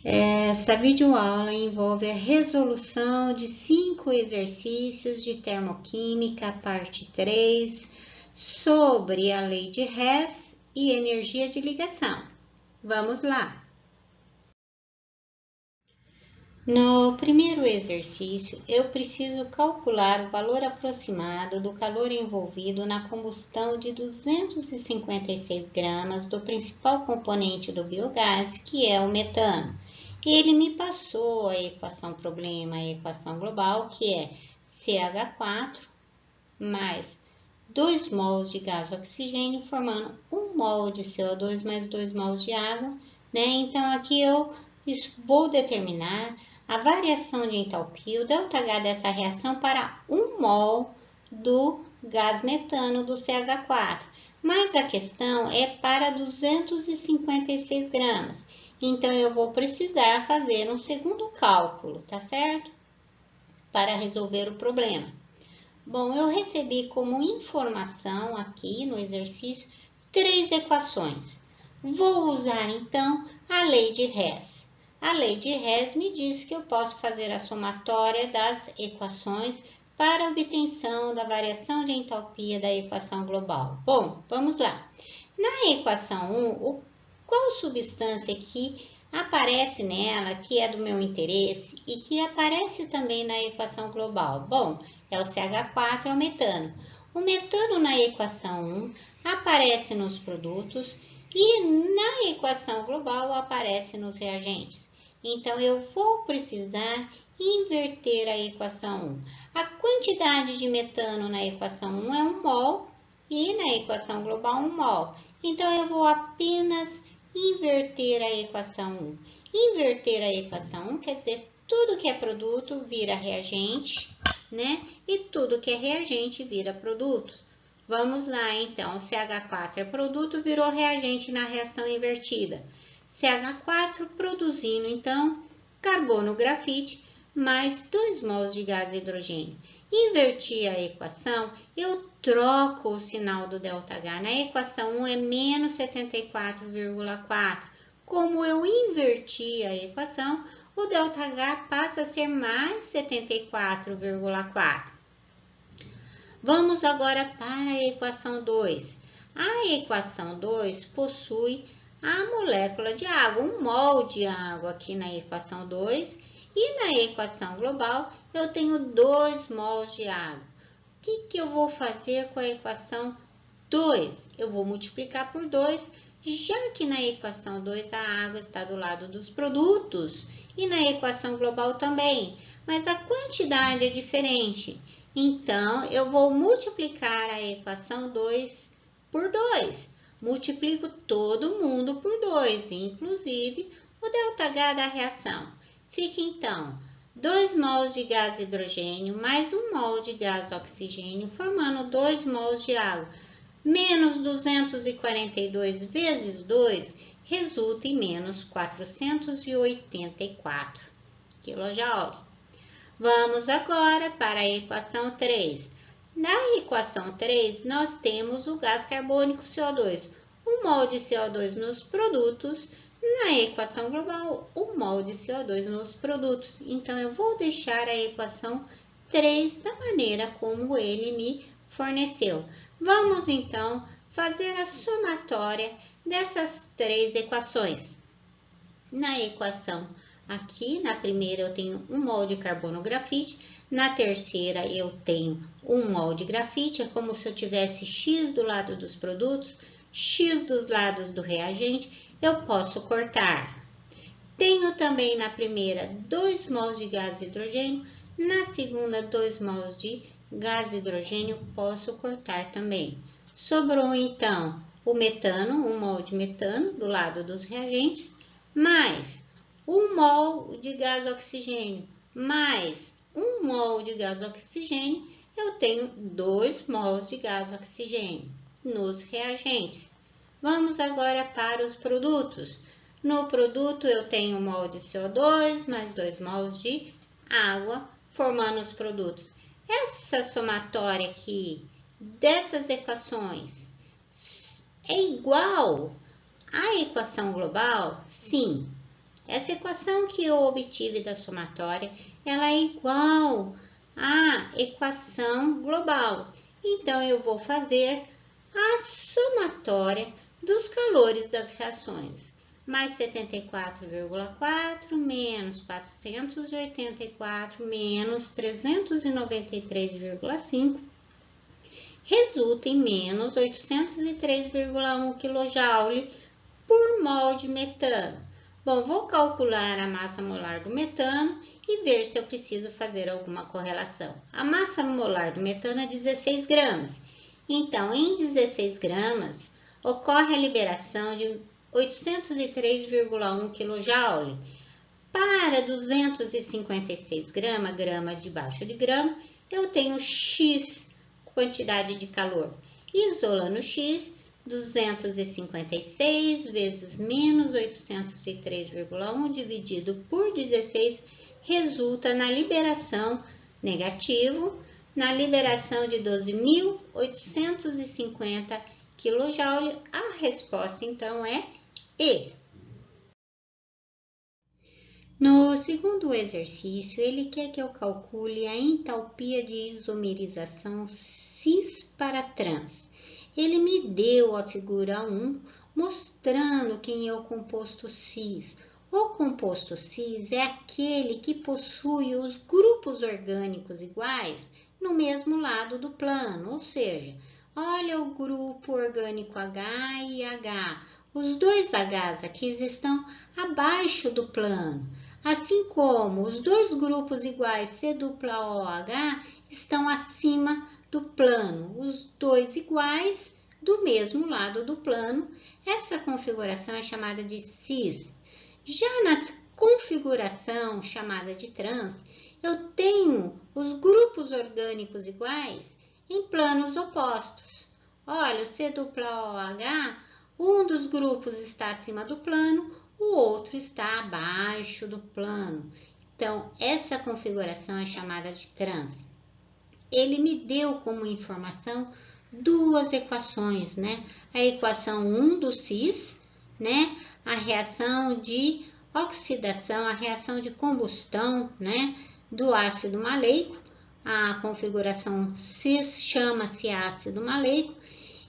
Essa videoaula envolve a resolução de 5 exercícios de termoquímica, parte 3, sobre a lei de Hess e energia de ligação. Vamos lá! No primeiro exercício, eu preciso calcular o valor aproximado do calor envolvido na combustão de 256 gramas do principal componente do biogás, que é o metano. Ele me passou a equação problema, a equação global, que é CH4 mais 2 mols de gás oxigênio, formando 1 mol de CO2 mais 2 mols de água, né? Então, aqui eu vou determinar a variação de entalpia, o ΔH dessa reação para 1 mol do gás metano do CH4. Mas a questão é para 256 gramas. Então, eu vou precisar fazer um segundo cálculo, tá certo? Para resolver o problema. Bom, eu recebi como informação aqui no exercício 3 equações. Vou usar, então, a lei de Hess. A lei de Hess me diz que eu posso fazer a somatória das equações para a obtenção da variação de entalpia da equação global. Bom, vamos lá. Na equação 1, qual substância que aparece nela, que é do meu interesse e que aparece também na equação global? Bom, é o CH4, é o metano. O metano na equação 1 aparece nos produtos e na equação global aparece nos reagentes. Então, eu vou precisar inverter a equação 1. A quantidade de metano na equação 1 é 1 mol e na equação global 1 mol. Então, eu vou apenas inverter a equação 1. Inverter a equação 1 quer dizer tudo que é produto vira reagente, né? E tudo que é reagente vira produto. Vamos lá, então. O CH4 é produto, virou reagente na reação invertida. CH4 produzindo, então, carbono grafite mais 2 mols de gás hidrogênio. Inverti a equação, eu troco o sinal do ΔH. Na equação 1 é menos 74,4. Como eu inverti a equação, o ΔH passa a ser mais 74,4. Vamos agora para a equação 2. A equação 2 possui a molécula de água, 1 mol de água aqui na equação 2. E na equação global, eu tenho 2 mols de água. O que eu vou fazer com a equação 2? Eu vou multiplicar por 2, já que na equação 2 a água está do lado dos produtos e na equação global também, mas a quantidade é diferente. Então, eu vou multiplicar a equação 2 por 2. Multiplico todo mundo por 2, inclusive o ΔH da reação. Fica, então, 2 mols de gás hidrogênio mais 1 mol de gás oxigênio, formando 2 mols de água. Menos 242 vezes 2 resulta em menos 484 kJ. Vamos agora para a equação 3. Na equação 3, nós temos o gás carbônico CO2. 1 mol de CO2 nos produtos. Na equação global, 1 mol de CO2 nos produtos. Então, eu vou deixar a equação 3 da maneira como ele me forneceu. Vamos, então, fazer a somatória dessas 3 equações. Na equação aqui, na primeira eu tenho 1 mol de carbono grafite, na terceira eu tenho 1 mol de grafite, é como se eu tivesse X do lado dos produtos, X dos lados do reagente, eu posso cortar. Tenho também na primeira 2 mols de gás hidrogênio, na segunda 2 mols de gás hidrogênio, posso cortar também. Sobrou então o metano, 1 mol de metano do lado dos reagentes, mais 1 mol de gás oxigênio, mais 1 mol de gás oxigênio, eu tenho 2 mols de gás oxigênio nos reagentes. Vamos agora para os produtos. No produto, eu tenho 1 mol de CO2 mais 2 mols de água, formando os produtos. Essa somatória aqui dessas equações é igual à equação global? Sim, essa equação que eu obtive da somatória, ela é igual à equação global. Então, eu vou fazer a somatória dos calores das reações. Mais 74,4 menos 484 menos 393,5 resulta em menos 803,1 kJ por mol de metano. Bom, vou calcular a massa molar do metano e ver se eu preciso fazer alguma correlação. A massa molar do metano é 16 gramas. Então, em 16 gramas, ocorre a liberação de 803,1 kJ. Para 256 gramas, grama debaixo de grama, eu tenho X quantidade de calor. Isolando X, 256 vezes menos 803,1 dividido por 16 resulta na liberação negativo, na liberação de 12.850 kJ. A resposta, então, é E. No segundo exercício, ele quer que eu calcule a entalpia de isomerização cis para trans. Ele me deu a figura 1, mostrando quem é o composto cis. O composto cis é aquele que possui os grupos orgânicos iguais no mesmo lado do plano, ou seja, olha o grupo orgânico H e H. Os dois Hs aqui estão abaixo do plano, assim como os dois grupos iguais C≡OH estão acima do plano, os dois iguais do mesmo lado do plano. Essa configuração é chamada de cis. Já na configuração chamada de trans, eu tenho os grupos orgânicos iguais em planos opostos. Olha, o C≡OH, um dos grupos está acima do plano, o outro está abaixo do plano. Então, essa configuração é chamada de trans. Ele me deu como informação duas equações, né? A equação 1 do cis, né? A reação de oxidação, a reação de combustão, né? Do ácido maleico. A configuração cis chama-se ácido maleico.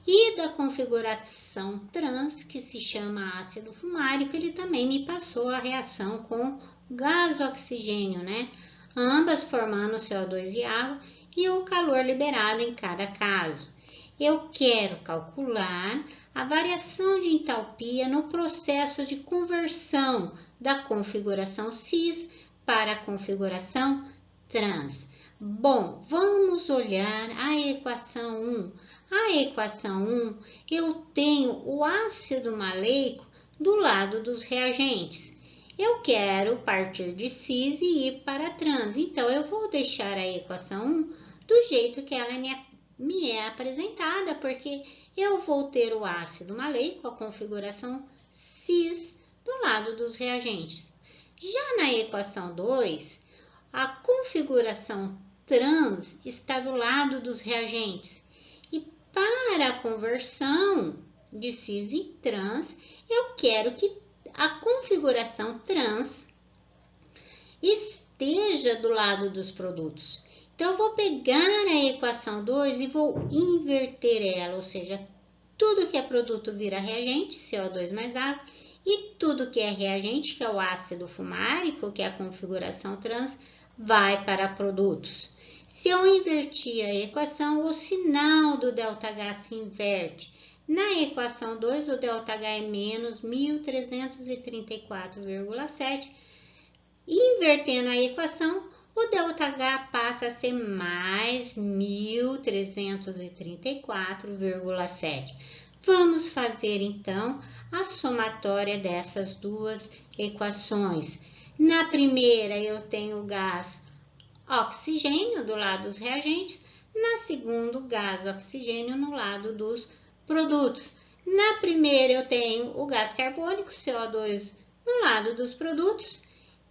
E da configuração trans, que se chama ácido fumárico, ele também me passou a reação com gás oxigênio, né? Ambas formando CO2 e água e o calor liberado em cada caso. Eu quero calcular a variação de entalpia no processo de conversão da configuração cis para a configuração trans. Bom, vamos olhar a equação 1. A equação 1, eu tenho o ácido maleico do lado dos reagentes. Eu quero partir de cis e ir para trans. Então, eu vou deixar a equação 1 do jeito que ela me é apresentada, porque eu vou ter o ácido maleico, a configuração cis, do lado dos reagentes. Já na equação 2, a configuração trans está do lado dos reagentes. E para a conversão de cis e trans, eu quero que a configuração trans esteja do lado dos produtos. Então, eu vou pegar a equação 2 e vou inverter ela, ou seja, tudo que é produto vira reagente, CO2 mais água, e tudo que é reagente, que é o ácido fumárico, que é a configuração trans, vai para produtos. Se eu invertir a equação, o sinal do ΔH se inverte. Na equação 2, o ΔH é menos 1.334,7. Invertendo a equação, o ΔH passa a ser mais 1.334,7. Vamos fazer, então, a somatória dessas duas equações. Na primeira, eu tenho o gás oxigênio do lado dos reagentes. Na segunda, o gás oxigênio no lado dos produtos. Na primeira, eu tenho o gás carbônico, CO2, no lado dos produtos.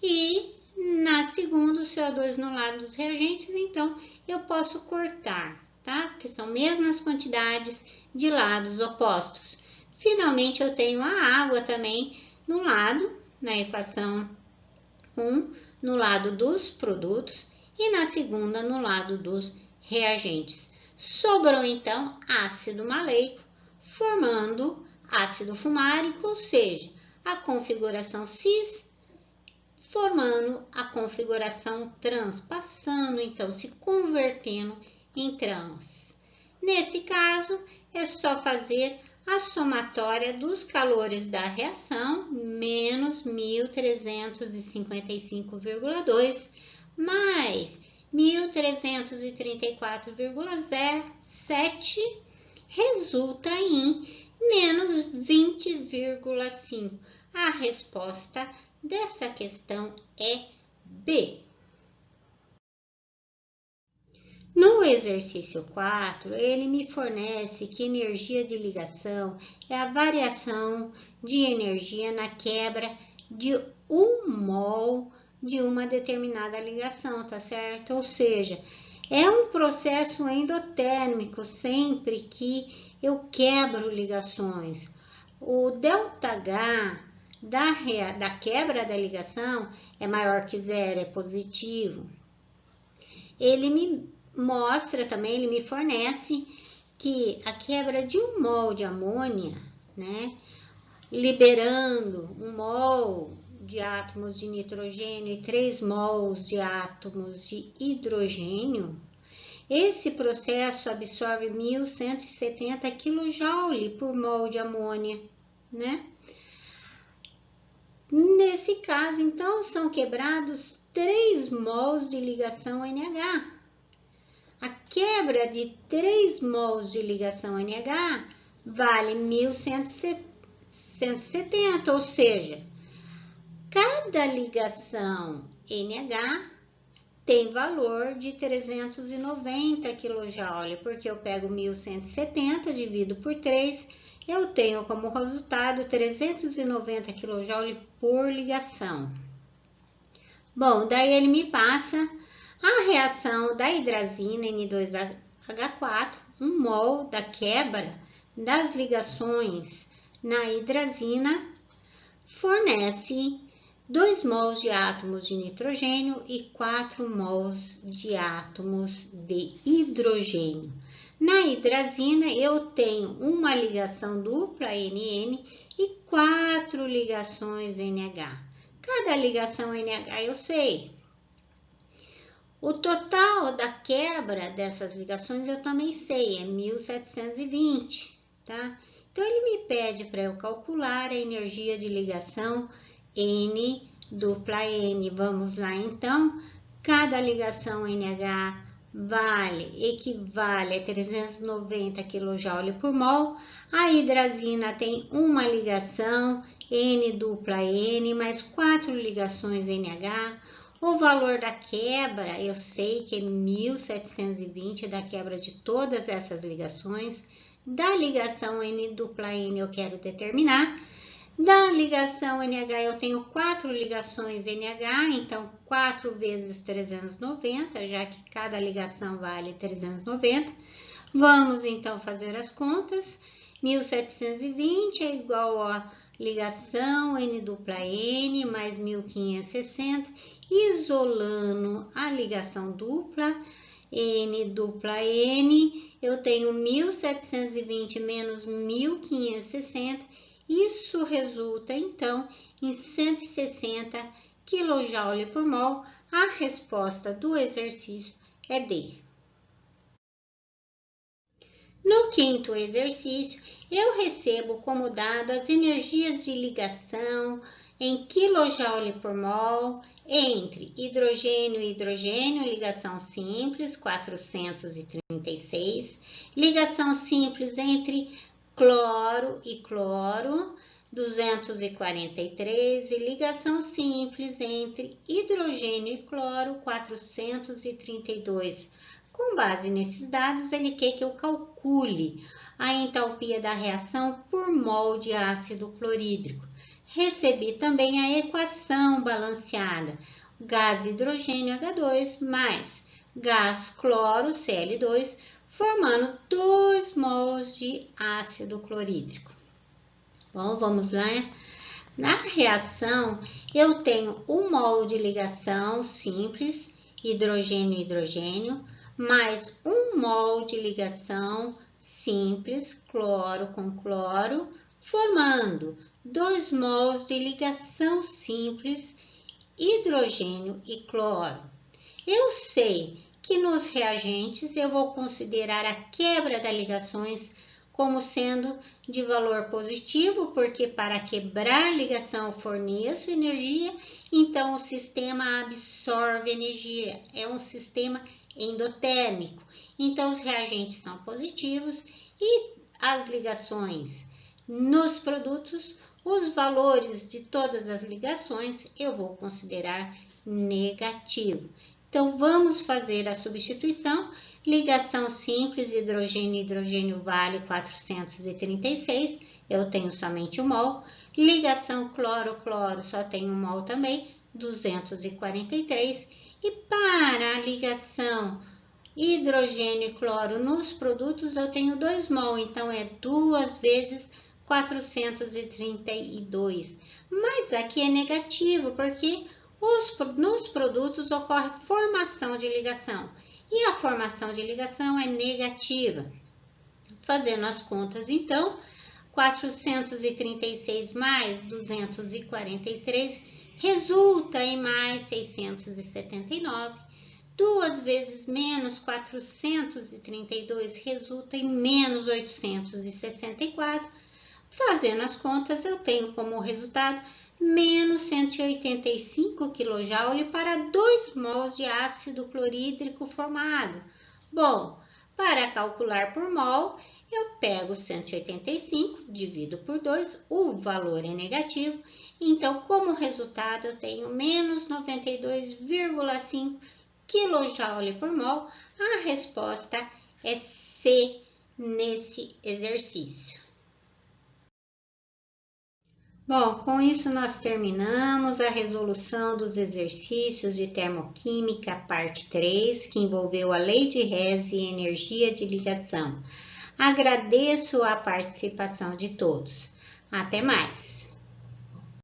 E na segunda, o CO2 no lado dos reagentes. Então, eu posso cortar, tá? Porque são mesmas quantidades de lados opostos. Finalmente, eu tenho a água também no lado na equação 1, no lado dos produtos, e na segunda, no lado dos reagentes. Sobrou, então, ácido maleico, formando ácido fumárico, ou seja, a configuração cis, formando a configuração trans, passando, então, se convertendo em trans. Nesse caso, é só fazer a somatória dos calores da reação, menos 1.355,2, mais 1.334,7, resulta em menos 20,5. A resposta dessa questão é B. No exercício 4, ele me fornece que energia de ligação é a variação de energia na quebra de 1 mol de uma determinada ligação, tá certo? Ou seja, é um processo endotérmico sempre que eu quebro ligações. O ΔH da quebra da ligação é maior que zero, é positivo. Ele me mostra também, ele me fornece que a quebra de 1 mol de amônia, né, liberando 1 mol de átomos de nitrogênio e 3 mols de átomos de hidrogênio, esse processo absorve 1.170 kJ por mol de amônia, né? Nesse caso, então, são quebrados 3 mols de ligação NH. A quebra de 3 mols de ligação NH vale 1.170, ou seja, cada ligação NH tem valor de 390 kJ, porque eu pego 1.170, divido por 3, eu tenho como resultado 390 kJ por ligação. Bom, daí ele me passa a reação da hidrazina N2H4, 1 mol da quebra das ligações na hidrazina, fornece 2 mols de átomos de nitrogênio e 4 mols de átomos de hidrogênio. Na hidrazina, eu tenho uma ligação dupla NN e 4 ligações NH. Cada ligação NH eu sei. O total da quebra dessas ligações eu também sei, é 1.720, tá? Então, ele me pede para eu calcular a energia de ligação N dupla N. Vamos lá, então. Cada ligação NH equivale a 390 kJ por mol. A hidrazina tem uma ligação N dupla N mais 4 ligações NH. O valor da quebra, eu sei que é 1.720 da quebra de todas essas ligações. Da ligação N dupla N eu quero determinar. Da ligação NH eu tenho 4 ligações NH, então 4 vezes 390, já que cada ligação vale 390. Vamos então fazer as contas. 1.720 é igual a ligação N dupla N mais 1.560, isolando a ligação dupla N dupla N, eu tenho 1.720 menos 1.560, isso resulta então em 160 kJ por mol. A resposta do exercício é D. No quinto exercício, eu recebo como dado as energias de ligação em kJ por mol entre hidrogênio e hidrogênio, ligação simples, 436, ligação simples entre cloro e cloro, 243, e ligação simples entre hidrogênio e cloro, 432. Com base nesses dados, ele quer que eu calcule a entalpia da reação por mol de ácido clorídrico. Recebi também a equação balanceada, gás hidrogênio H2 mais gás cloro Cl2, formando 2 mols de ácido clorídrico. Bom, vamos lá. Na reação, eu tenho 1 mol de ligação simples, hidrogênio-hidrogênio, mais 1 mol de ligação simples, cloro com cloro, formando 2 mols de ligação simples, hidrogênio e cloro. Eu sei que nos reagentes eu vou considerar a quebra das ligações como sendo de valor positivo, porque para quebrar ligação eu forneço energia, então o sistema absorve energia, é um sistema endotérmico. Então os reagentes são positivos e as ligações nos produtos, os valores de todas as ligações eu vou considerar negativo. Então vamos fazer a substituição. Ligação simples, hidrogênio-hidrogênio vale 436, eu tenho somente 1 mol. Ligação cloro-cloro só tem 1 mol também, 243. E para a ligação hidrogênio e cloro nos produtos eu tenho 2 mol, então é 2 vezes 432. Mas aqui é negativo, porque nos produtos ocorre formação de ligação. E a formação de ligação é negativa. Fazendo as contas, então, 436 mais 243 resulta em mais 679. 2 vezes menos 432 resulta em menos 864. Fazendo as contas, eu tenho como resultado menos 185 kJ para 2 mols de ácido clorídrico formado. Bom, para calcular por mol, eu pego 185, divido por 2, o valor é negativo, então como resultado eu tenho menos 92,5 kJ por mol. A resposta é C nesse exercício. Bom, com isso nós terminamos a resolução dos exercícios de termoquímica, parte 3, que envolveu a lei de Hess e energia de ligação. Agradeço a participação de todos. Até mais!